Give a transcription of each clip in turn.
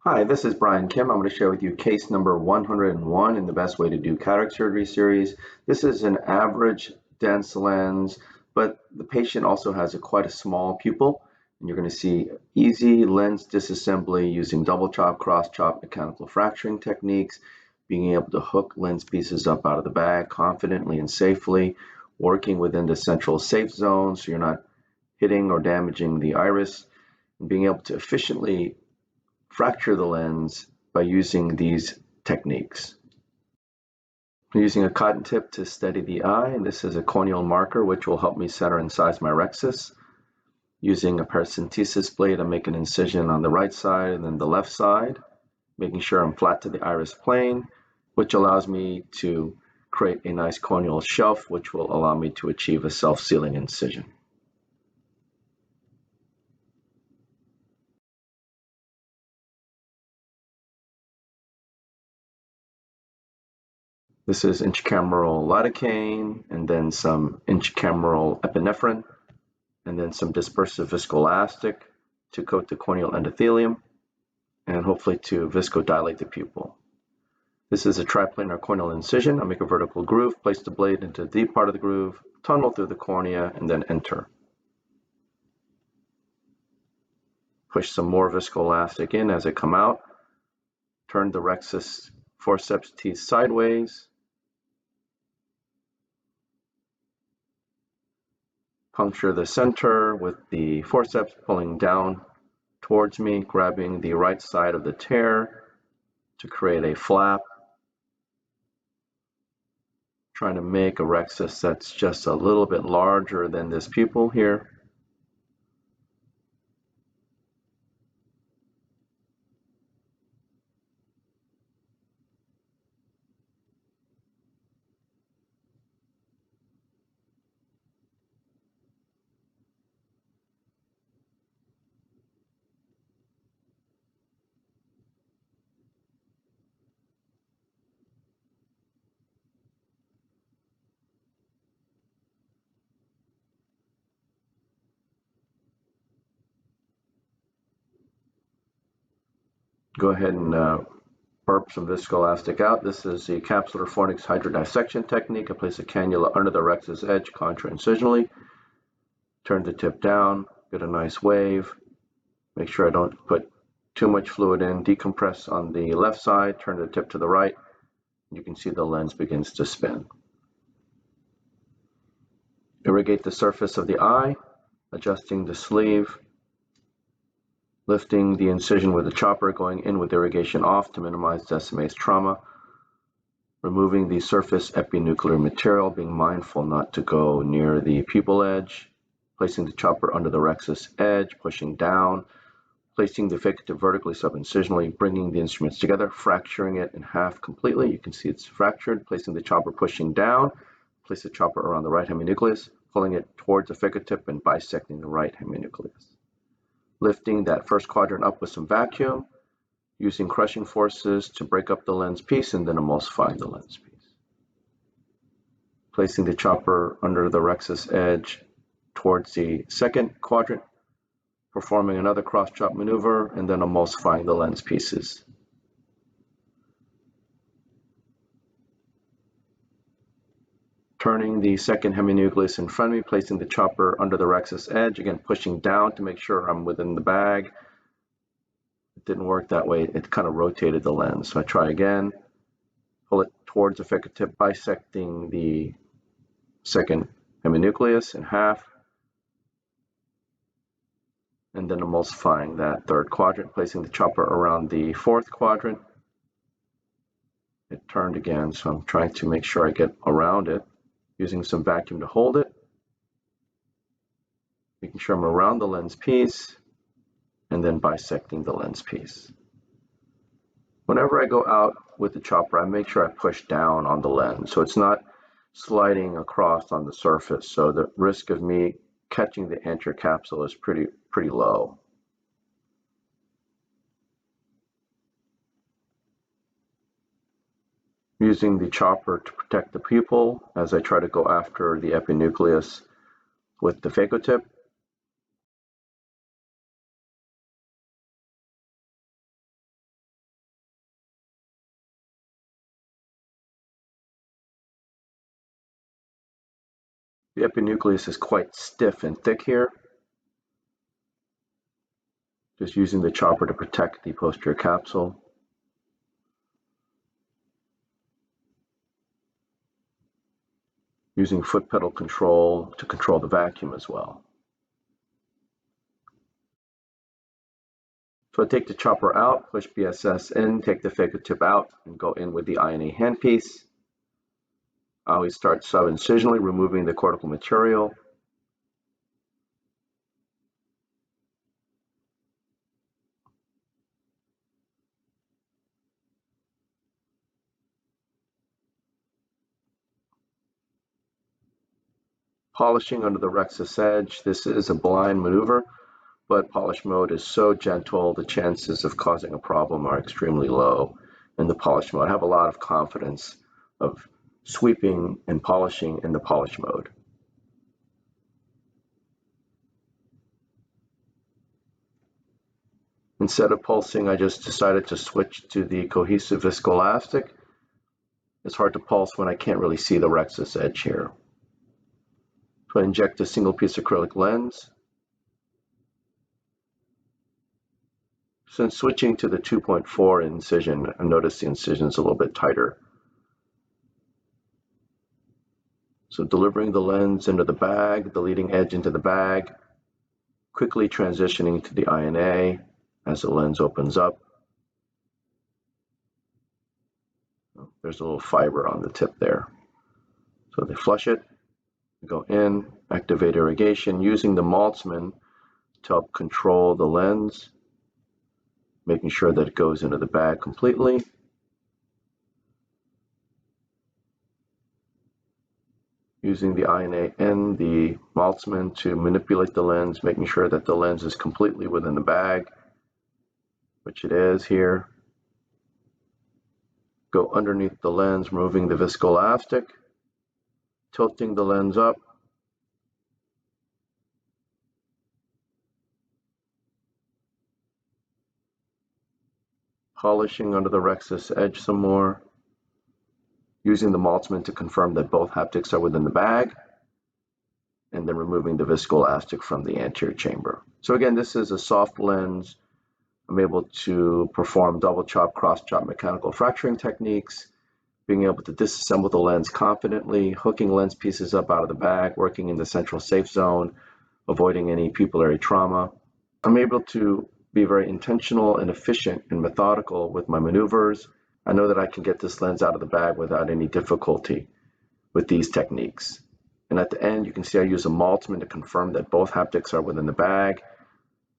Hi, this is Brian Kim. I'm going to share with you case number 101 in the best way to do cataract surgery series. This is an average dense lens, but the patient also has quite a small pupil. And you're going to see easy lens disassembly using double chop, cross chop, mechanical fracturing techniques, being able to hook lens pieces up out of the bag confidently and safely, working within the central safe zone so you're not hitting or damaging the iris, and being able to efficiently fracture the lens by using these techniques. I'm using a cotton tip to steady the eye, and this is a corneal marker which will help me center and size my rexus. Using a paracentesis blade, I make an incision on the right side and then the left side, making sure I'm flat to the iris plane, which allows me to create a nice corneal shelf, which will allow me to achieve a self-sealing incision. This is intracameral lidocaine, and then some intracameral epinephrine, and then some dispersive viscoelastic to coat the corneal endothelium, and hopefully to viscodilate the pupil. This is a triplanar corneal incision. I'll make a vertical groove, place the blade into the deep part of the groove, tunnel through the cornea, and then enter. Push some more viscoelastic in as I come out. Turn the rexus forceps teeth sideways. Puncture the center with the forceps pulling down towards me, grabbing the right side of the tear to create a flap. Trying to make a rexus that's just a little bit larger than this pupil here. Go ahead and burp some viscoelastic out. This is the capsular fornix hydrodissection technique. I place a cannula under the rexus edge contra-incisionally. Turn the tip down, get a nice wave. Make sure I don't put too much fluid in. Decompress on the left side, turn the tip to the right. You can see the lens begins to spin. Irrigate the surface of the eye, adjusting the sleeve, lifting the incision with the chopper, going in with irrigation off to minimize Descemet's trauma, removing the surface epinuclear material, being mindful not to go near the pupil edge, placing the chopper under the rexus edge, pushing down, placing the fixative vertically subincisionally, bringing the instruments together, fracturing it in half completely. You can see it's fractured, placing the chopper pushing down, place the chopper around the right heminucleus, pulling it towards the ficatip and bisecting the right heminucleus. Lifting that first quadrant up with some vacuum, using crushing forces to break up the lens piece and then emulsifying the lens piece. Placing the chopper under the rexus edge towards the second quadrant, performing another cross-chop maneuver, and then emulsifying the lens pieces. Turning the second heminucleus in front of me, placing the chopper under the rexus edge, again pushing down to make sure I'm within the bag. It didn't work that way. It kind of rotated the lens. So I try again, pull it towards the ficatip, bisecting the second heminucleus in half, and then emulsifying that third quadrant, placing the chopper around the fourth quadrant. It turned again, so I'm trying to make sure I get around it, using some vacuum to hold it, making sure I'm around the lens piece, and then bisecting the lens piece. Whenever I go out with the chopper, I make sure I push down on the lens so it's not sliding across on the surface, so the risk of me catching the anterior capsule is pretty low. Using the chopper to protect the pupil as I try to go after the epinucleus with the phaco tip. The epinucleus is quite stiff and thick here. Just using the chopper to protect the posterior capsule. Using foot pedal control to control the vacuum as well. So I take the chopper out, push BSS in, take the phaco tip out, and go in with the INA handpiece. I always start sub-incisionally, removing the cortical material. Polishing under the rexus edge. This is a blind maneuver, but polish mode is so gentle, the chances of causing a problem are extremely low in the polish mode. I have a lot of confidence of sweeping and polishing in the polish mode. Instead of pulsing, I just decided to switch to the cohesive viscoelastic. It's hard to pulse when I can't really see the rexus edge here. So I inject a single piece acrylic lens. Since switching to the 2.4 incision, I noticed the incision is a little bit tighter. So delivering the lens into the bag, the leading edge into the bag, quickly transitioning to the INA as the lens opens up. There's a little fiber on the tip there. So they flush it, go in, activate irrigation, using the Maltzman to help control the lens, making sure that it goes into the bag completely. Using the INA and the Maltzman to manipulate the lens, making sure that the lens is completely within the bag, which it is here. Go underneath the lens, removing the viscoelastic, tilting the lens up, polishing under the rexus edge some more, using the Maltzman to confirm that both haptics are within the bag, and then removing the viscoelastic from the anterior chamber. So again, this is a soft lens. I'm able to perform double chop, cross chop mechanical fracturing techniques, being able to disassemble the lens confidently, hooking lens pieces up out of the bag, working in the central safe zone, avoiding any pupillary trauma. I'm able to be very intentional and efficient and methodical with my maneuvers. I know that I can get this lens out of the bag without any difficulty with these techniques. And at the end, you can see I use a Maltzman to confirm that both haptics are within the bag.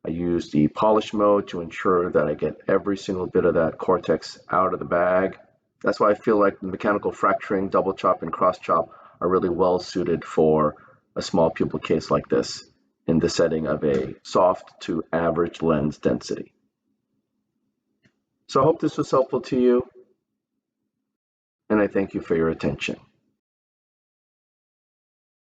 I use the polish mode to ensure that I get every single bit of that cortex out of the bag. That's why I feel like the mechanical fracturing, double chop, and cross chop are really well suited for a small pupil case like this in the setting of a soft to average lens density. So I hope this was helpful to you, and I thank you for your attention.